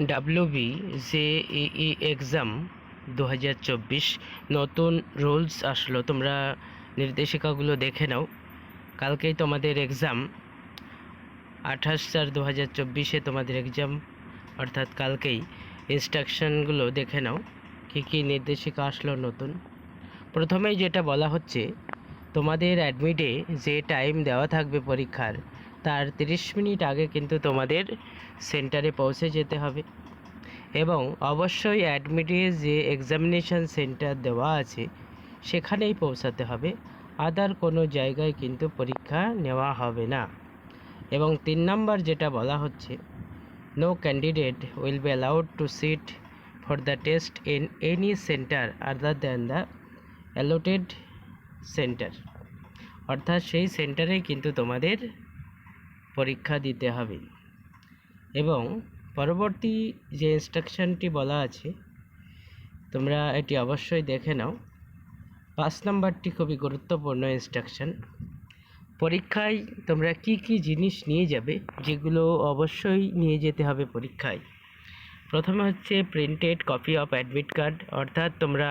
WB JEE exam 2024 নতুন rules আসলো। তোমরা নির্দেশিকাগুলো দেখে নাও। কালকেই তোমাদের এক্সাম, 28/4/2024 তোমাদের এক্সাম, অর্থাৎ কালকেই। ইনস্ট্রাকশনগুলো দেখে নাও কী কী নির্দেশিকা আসলো নতুন। প্রথমেই যেটা বলা হচ্ছে, তোমাদের অ্যাডমিটে যে টাইম দেওয়া থাকবে পরীক্ষার, তার 30 মিনিট আগে কিন্তু তোমাদের সেন্টারে পৌঁছে যেতে হবে এবং অবশ্যই অ্যাডমিটে যে এক্সামিনেশান সেন্টার দেওয়া আছে সেখানেই পৌঁছাতে হবে। আদার কোনো জায়গায় কিন্তু পরীক্ষা নেওয়া হবে না। এবং 3 নম্বর যেটা বলা হচ্ছে, no candidate will be allowed to sit for the test in any centre other than the allotted centre. অর্থাৎ সেই সেন্টারেই কিন্তু তোমাদের পরীক্ষা দিতে হবে। এবং পরবর্তী যে ইনস্ট্রাকশনটি বলা আছে, তোমরা এটি অবশ্যই দেখে নাও। 5 নম্বরটি খুবই গুরুত্বপূর্ণ ইনস্ট্রাকশন। পরীক্ষায় তোমরা কি কি জিনিস নিয়ে যাবে, যেগুলো অবশ্যই নিয়ে যেতে হবে পরীক্ষায়। প্রথমে হচ্ছে printed copy of admit card, অর্থাৎ তোমরা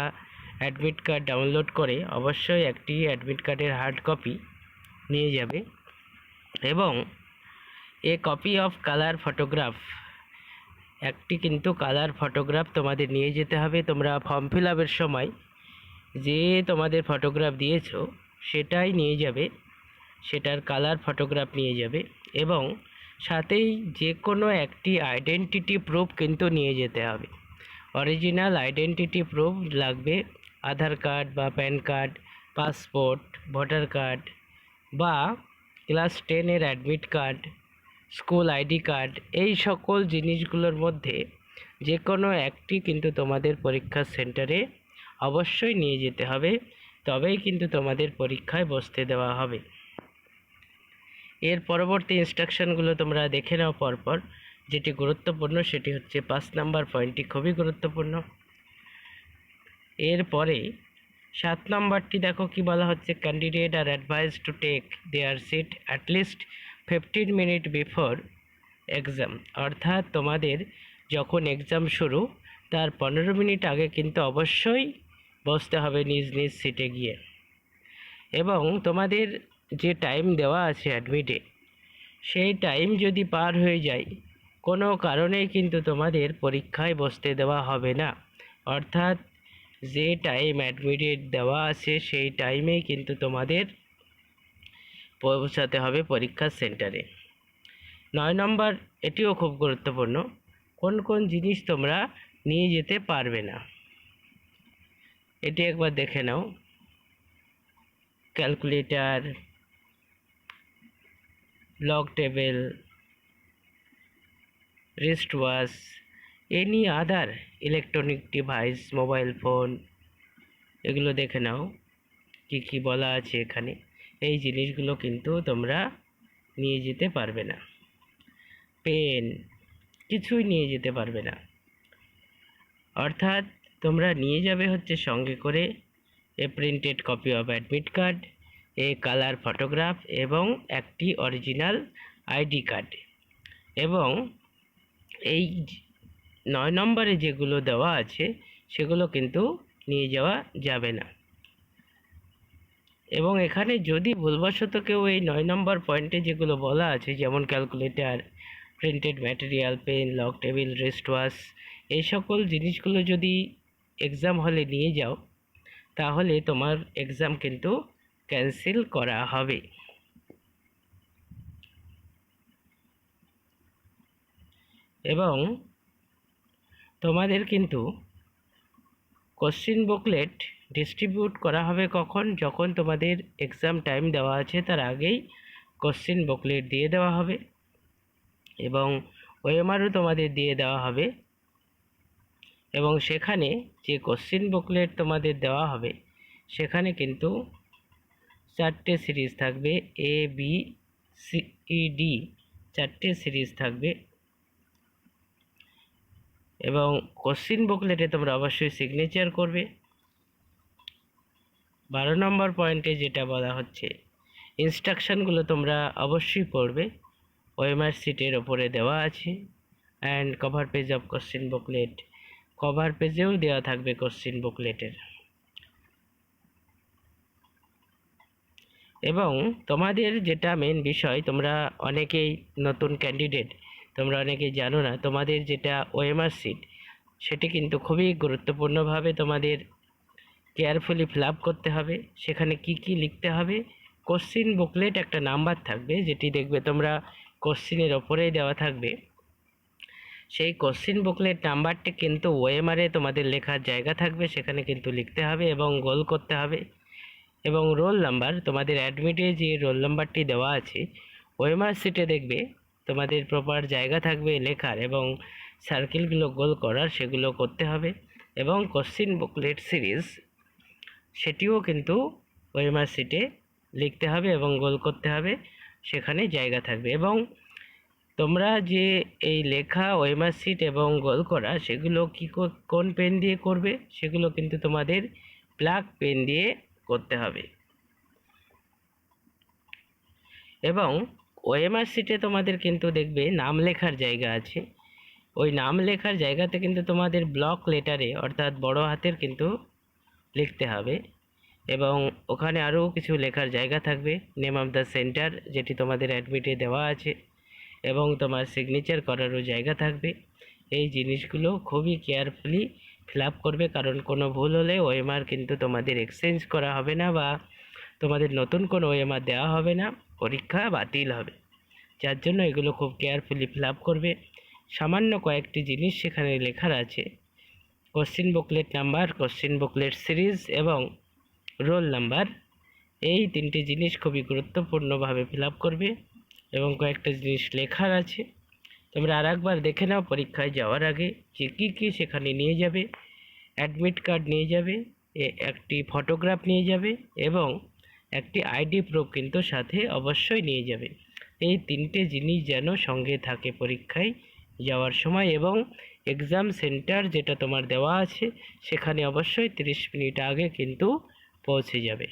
অ্যাডমিট কার্ড ডাউনলোড করে অবশ্যই একটি অ্যাডমিট কার্ডের হার্ড কপি নিয়ে যাবে। এবং এ কপি অফ কালার ফটোগ্রাফ, একটি কিন্তু কালার ফটোগ্রাফ তোমাদের নিয়ে যেতে হবে। তোমরা ফর্ম ফিল আপের সময় যে তোমাদের ফটোগ্রাফ দিয়েছো সেটাই নিয়ে যাবে, সেটার কালার ফটোগ্রাফ নিয়ে যাবে। এবং সাথেই যে কোনো একটি আইডেন্টিটি প্রুফ কিন্তু নিয়ে যেতে হবে। অরিজিনাল আইডেন্টিটি প্রুফ লাগবে, আধার কার্ড বা PAN card, passport, voter card বা ক্লাস 10-এর admit card, school ID card. এই সকল জিনিসগুলোর মধ্যে যে কোনো একটি কিন্তু তোমাদের পরীক্ষা সেন্টারে অবশ্যই নিয়ে যেতে হবে, তবেই কিন্তু তোমাদের পরীক্ষায় বসতে দেওয়া হবে। এর পরবর্তী ইনস্ট্রাকশনগুলো তোমরা দেখে নাও পরপর। যেটি গুরুত্বপূর্ণ সেটি হচ্ছে 5 নম্বর পয়েন্টটি খুবই গুরুত্বপূর্ণ। এরপরে 7 নম্বরটি দেখো কি বলা হচ্ছে, candidate are advise to take their seat at least 15 minute before exam. অর্থাৎ তোমাদের যখন এক্সাম শুরু তার 15 মিনিট আগে কিন্তু অবশ্যই বসতে হবে নিজ নিজ সিটে গিয়ে। এবং তোমাদের যে টাইম দেওয়া আছে অ্যাডমিটে, সেই টাইম যদি পার হয়ে যায় কোনো কারণেই কিন্তু তোমাদের পরীক্ষায় বসতে দেওয়া হবে না। অর্থাৎ যে টাইম অ্যাডমিটেড দেওয়া আছে সেই টাইমেই কিন্তু তোমাদের পৌঁছাতে হবে পরীক্ষার সেন্টারে। 9 নম্বর, এটিও খুব গুরুত্বপূর্ণ, কোন কোন জিনিস তোমরা নিয়ে যেতে পারবে না এটি একবার দেখে নাও। Calculator, log table, wrist watch, any other electronic device, mobile phone, এগুলো দেখে নাও কি কি বলা আছে এখানে। এই জিনিসগুলো কিন্তু তোমরা নিয়ে যেতে পারবে না। পেন কিছুই নিয়ে যেতে পারবে না। অর্থাৎ তোমরা নিয়ে যাবে হচ্ছে সঙ্গে করে a printed copy of admit card, a colour photograph এবং একটি অরিজিনাল আইডি কার্ড। এবং এই 9 নম্বরে যেগুলো দেওয়া আছে সেগুলো কিন্তু নিয়ে যাওয়া যাবে না। এবং এখানে যদি ভুলবশত কেউ এই 9 নম্বর পয়েন্টে যেগুলো বলা আছে, যেমন calculator, printed material, pen, log table, wrist watch, এই সকল জিনিসগুলো যদি এক্সাম হলে নিয়ে যাও তাহলে তোমার এক্সাম কিন্তু ক্যান্সেল করা হবে। এবং তোমাদের কিন্তু কোশ্চিন বুকলেট ডিস্ট্রিবিউট করা হবে কখন, যখন তোমাদের এক্সাম টাইম দেওয়া আছে তার আগেই কোশ্চিন বুকলেট দিয়ে দেওয়া হবে এবং ওএমআরও তোমাদের দিয়ে দেওয়া হবে। এবং সেখানে যে কোশ্চিন বুকলেট তোমাদের দেওয়া হবে সেখানে কিন্তু 4টে সিরিজ থাকবে, A B C E D, 4টে সিরিজ থাকবে। এবং কোশ্চিন বুকলেটে তোমরা অবশ্যই সিগনেচার করবে। 12 নম্বর পয়েন্টে যেটা বলা হচ্ছে, ইনস্ট্রাকশানগুলো তোমরা অবশ্যই পড়বে, ওএমআর সিটের ওপরে দেওয়া আছে। And cover page of question booklet, cover পেজেও দেওয়া থাকবে কোশ্চেন বুকলেটের। এবং তোমাদের যেটা মেন বিষয়, তোমরা অনেকেই নতুন ক্যান্ডিডেট, তোমরা অনেকেই জানো না তোমাদের যেটা ওএমআর শিট, সেটি কিন্তু খুবই গুরুত্বপূর্ণভাবে তোমাদের কেয়ারফুলি ফিল আপ করতে হবে। সেখানে কি কি লিখতে হবে, কোশ্চিন বুকলেট একটা নাম্বার থাকবে, যেটি দেখবে তোমরা কোশ্চিনের ওপরেই দেওয়া থাকবে। সেই কোশ্চিন বুকলেট নাম্বারটি কিন্তু ওএমআরে তোমাদের লেখার জায়গা থাকবে, সেখানে কিন্তু লিখতে হবে এবং গোল করতে হবে। এবং রোল নাম্বার, তোমাদের অ্যাডমিটে যে রোল নাম্বারটি দেওয়া আছে ওএমআর শিটে দেখবে তোমাদের প্রপার জায়গা থাকবে লেখার, এবং সার্কেলগুলো গোল করার সেগুলো করতে হবে। এবং কোশ্চিন বুকলেট সিরিজ সেটিও কিন্তু ওএমআর শিটে লিখতে হবে এবং গোল করতে হবে, সেখানে জায়গা থাকবে। এবং তোমরা যে এই লেখা ওএমআর শিট এবং গোল করা সেগুলো কোন পেন দিয়ে করবে, সেগুলো কিন্তু তোমাদের ব্ল্যাক পেন দিয়ে করতে হবে। এবং ওএমআর শিটে তোমাদের কিন্তু দেখবে নাম লেখার জায়গা আছে, ওই নাম লেখার জায়গাতে কিন্তু তোমাদের ব্লক লেটারে অর্থাৎ বড় হাতের কিন্তু লিখতে হবে। এবং ওখানে আরও কিছু লেখার জায়গা থাকবে, নেম অফ দ্য সেন্টার যেটি তোমাদের অ্যাডমিটে দেওয়া আছে, এবং তোমার সিগনেচার করারও জায়গা থাকবে। এই জিনিসগুলো খুবই কেয়ারফুলি ফিল আপ করবে, কারণ কোনো ভুল হলে ওএমআর কিন্তু তোমাদের এক্সচেঞ্জ করা হবে না, বা তোমাদের নতুন কোনো ওএমআর দেওয়া হবে না, পরীক্ষা বাতিল হবে। যার জন্য এগুলো খুব কেয়ারফুলি ফিল আপ করবে। সামান্য কয়েকটি জিনিস সেখানে লেখার আছে, question booklet number, question booklet series এবং রোল নাম্বার। এই তিনটি জিনিস খুবই গুরুত্বপূর্ণভাবে ফিল আপ করবে, এবং কয়েকটা জিনিস লেখার আছে, তোমরা আর একবার দেখে নাও পরীক্ষায় যাওয়ার আগে যে কী কী সেখানে নিয়ে যাবে। অ্যাডমিট কার্ড নিয়ে যাবে, একটি ফটোগ্রাফ নিয়ে যাবে, এবং একটি আইডি প্রুফ কিন্তু সাথে অবশ্যই নিয়ে যাবে। এই তিনটে জিনিস যেন সঙ্গে থাকে পরীক্ষায় যাওয়ার সময়। এবং এক্সাম সেন্টার যেটা তোমার দেওয়া আছে সেখানে অবশ্যই 30 মিনিট আগে কিন্তু পৌঁছে যাবে।